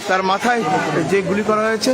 তার মাথায় যে গুলি করা হয়েছে।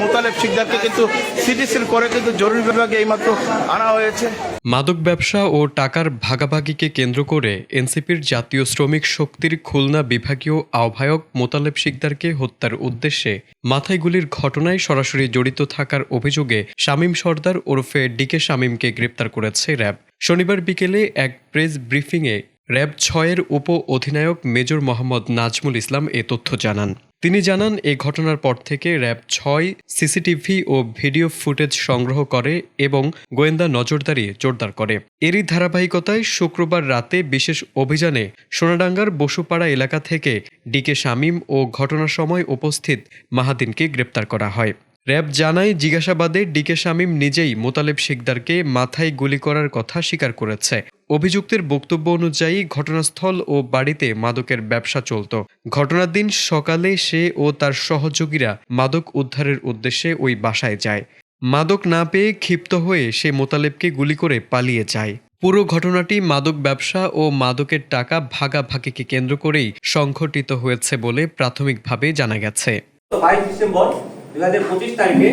মোতালেব শিকদারকে কিন্তু সিটিসিল করে কিন্তু জরুরি বিভাগে এইমাত্র আনা হয়েছে। মাদক ব্যবসা ও টাকার ভাগাভাগিকে কেন্দ্র করে এনসিপির জাতীয় শ্রমিক শক্তির খুলনা বিভাগীয় আহ্বায়ক মোতালেব শিকদারকে হত্যার উদ্দেশ্যে মাথায় গুলির ঘটনায় সরাসরি জড়িত থাকার অভিযোগে শামীম সর্দার ওরফে ডিকে শামীমকে গ্রেপ্তার করেছে র্যাব। শনিবার বিকেলে এক প্রেস ব্রিফিংয়ে র্যাব ৬-এর উপ অধিনায়ক মেজর মোহাম্মদ নাজমুল ইসলাম এ তথ্য জানান। তিনি জানান, এ ঘটনার পর থেকে র্যাব ৬ সিসিটিভি ও ভিডিও ফুটেজ সংগ্রহ করে এবং গোয়েন্দা নজরদারি জোরদার করে। এরই ধারাবাহিকতায় শুক্রবার রাতে বিশেষ অভিযানে সোনাডাঙ্গার বসুপাড়া এলাকা থেকে ডিকে শামীম ও ঘটনার সময় উপস্থিত মাহাদিনকে গ্রেপ্তার করা হয়। র্যাব জানায়, জিজ্ঞাসাবাদে ডিকে শামীম নিজেই মোতালেব শিকদারকে মাথায় গুলি করার কথা স্বীকার করেছে। অভিযুক্তের বক্তব্য অনুযায়ী ঘটনাস্থল ও বাড়িতে মাদকের ব্যবসা চলত। ঘটনার দিন সকালে সে ও তার সহযোগীরা মাদক উদ্ধারের উদ্দেশ্যে ওই বাসায় যায়। মাদক না পেয়ে ক্ষিপ্ত হয়ে সে মোতালেবকে গুলি করে পালিয়ে যায়। পুরো ঘটনাটি মাদক ব্যবসা ও মাদকের টাকা ভাগাভাগিকে কেন্দ্র করেই সংঘটিত হয়েছে বলে প্রাথমিকভাবে জানা গেছে। 22 ডিসেম্বর 2025 তারিখে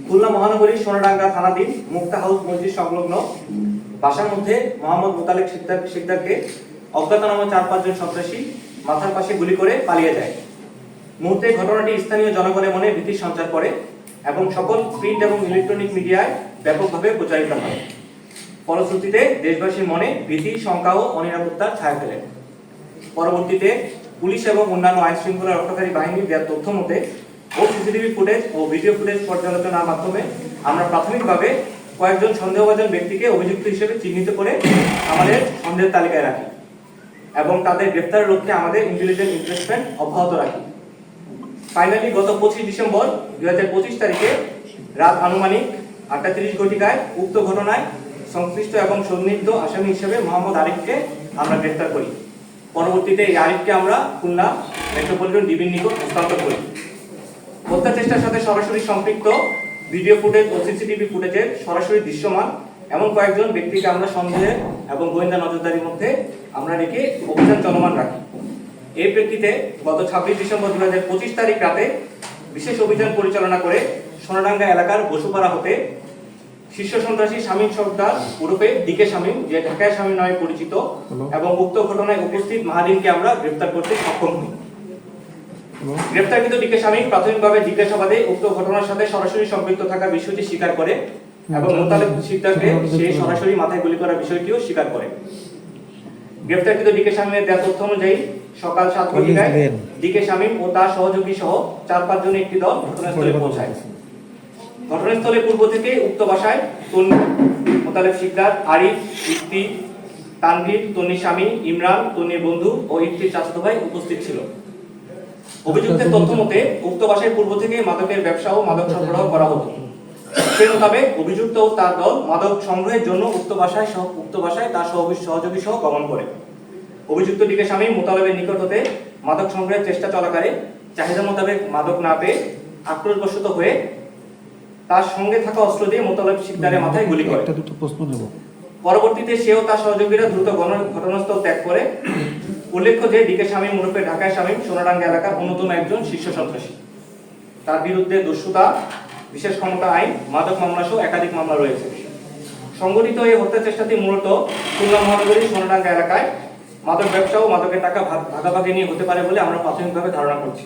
খুলনা মহানগরীর সোনাডাঙ্গা থানাধীন মুক্তা হাউস মসজিদ সংলগ্ন বাসার মধ্যে মোহাম্মদ মোতালেব শিকদারকে অজ্ঞাতনামা 4-5 জন সন্ত্রাসী মাথার পাশে গুলি করে পালিয়ে যায়। মুহূর্তে ঘটনাটি স্থানীয় জনগণের মনে ভীতির সঞ্চার করে এবং সকল প্রিন্ট এবং ইলেকট্রনিক মিডিয়ায় ব্যাপকভাবে প্রচারিত হয়। ফলশ্রুতিতে দেশবাসীর মনে ভীতি, শঙ্কা ও অনিরাপত্তার ছায়া ফেলে। পরবর্তীতে পুলিশ এবং অন্যান্য আইন শৃঙ্খলা রক্ষাকারী বাহিনীর দেওয়া তথ্য মতে ও সিসিটিভি ফুটেজ ও ভিডিও ফুটেজ পর্যালোচনার মাধ্যমে আমরা প্রাথমিকভাবে কয়েকজন সন্দেহভাজন ব্যক্তিকে অভিযুক্ত হিসেবে চিহ্নিত করে আমাদের সন্দেহের তালিকায় রাখি এবং তাদের গ্রেফতারের লক্ষ্যে আমাদের ইন্টেলিজেন্স ইনভেস্টমেন্ট অব্যাহত রাখি। ফাইনালি গত 25 ডিসেম্বর 2025 তারিখে রাত আনুমানিক 8:30 ঘটিকায় উক্ত ঘটনায় সংশ্লিষ্ট এবং সন্দিগ্ধ আসামি হিসেবে মোহাম্মদ আরিফকে আমরা গ্রেফতার করি। পরবর্তীতে এই আরিফকে আমরা খুলনা মেট্রোপলিটন ডিবির নিকট হস্তান্তর করি। হত্যা চেষ্টার সাথে সরাসরি সম্পৃক্ত ভিডিও ফুটেজ ও সিসিটিভি ফুটেজের সরাসরি দৃশ্যমান এমন কয়েকজন ব্যক্তিকে আমরা সন্দেহের এবং গোয়েন্দা নজরদারির মধ্যে আমরা রেখে অভিযান চলমান রাখি। এই প্রেক্ষিতে গত 26 ডিসেম্বর 2025 তারিখ রাতে বিশেষ অভিযান পরিচালনা করে সোনাডাঙ্গা এলাকার বসুপাড়া হতে শীর্ষ সন্ত্রাসী শামীম সর্দার ওরফে ডিকে শামীম, যে ঢাকায় শামীম নামে পরিচিত, এবং উক্ত ঘটনায় উপস্থিত মাহাদিনকে আমরা গ্রেফতার করতে সক্ষম হই। গ্রেফতারকৃত ডিকে শামীম প্রাথমিকভাবে জিজ্ঞাসাবাদে উক্ত ঘটনার সাথে সরাসরি সম্পৃক্ত থাকার বিষয়টি স্বীকার করে এবং মোতালেব শিকদারকে সে সরাসরি মাথায় গুলি করার বিষয়টিও স্বীকার করে। গ্রেফতারকৃত ডিকে শামীমের দেওয়া তথ্য অনুযায়ী সকাল 7 ঘটিকায় ডিকে শামীম ও তার সহযোগী সহ 4-5 জনের একটি দল ঘটনাস্থলে পৌঁছায়। ঘটনাস্থলে পূর্ব থেকে উক্ত বাসায় মোতালেব শিকদার, আরিফ, ইফতি, তানভীর, তন্নির স্বামী, ইমরান, তন্নির বন্ধু ও ইফতির চাচাতো ভাই উপস্থিত ছিল। অভিযুক্তের তথ্য মতে উক্ত বাসায় পূর্ব থেকে মাদকের ব্যবসা ও মাদক সরবরাহ করা হতো। সেই মোতাবেক অভিযুক্ত ও তার দল মাদক সংগ্রহের জন্য উক্ত বাসায় তার সহযোগী সহ গমন করে। অভিযুক্ত ডিকে শামীম মোতালেবের নিকট হতে মাদক সংগ্রহের চেষ্টা চলাকালে চাহিদা মোতাবেক মাদক না পেয়ে আক্রোশবশত হয়ে তার সঙ্গে থাকা অস্ত্র দিয়ে মোতালেব শিকদারের মাথায় গুলি করে। পরবর্তীতে সেও তার সহযোগীরা দ্রুত ঘটনাস্থল ত্যাগ করে। উল্লেখ্য যে ডিকে শামীম ওরফে ঢাকায় শামীম সোনাডাঙ্গা এলাকার অন্যতম একজন শীর্ষ সন্ত্রাসী। তার বিরুদ্ধে দস্যুতা, বিশেষ ক্ষমতা আইন, মাদক মামলা সহ একাধিক মামলা রয়েছে। সংগঠিত এই হত্যা চেষ্টাটি মূলত খুলনা মহানগরীর সোনাডাঙ্গা এলাকায় মাদক ব্যবসা ও মাদকের টাকা ভাগাভাগি নিয়ে হতে পারে বলে আমরা প্রাথমিকভাবে ধারণা করছি।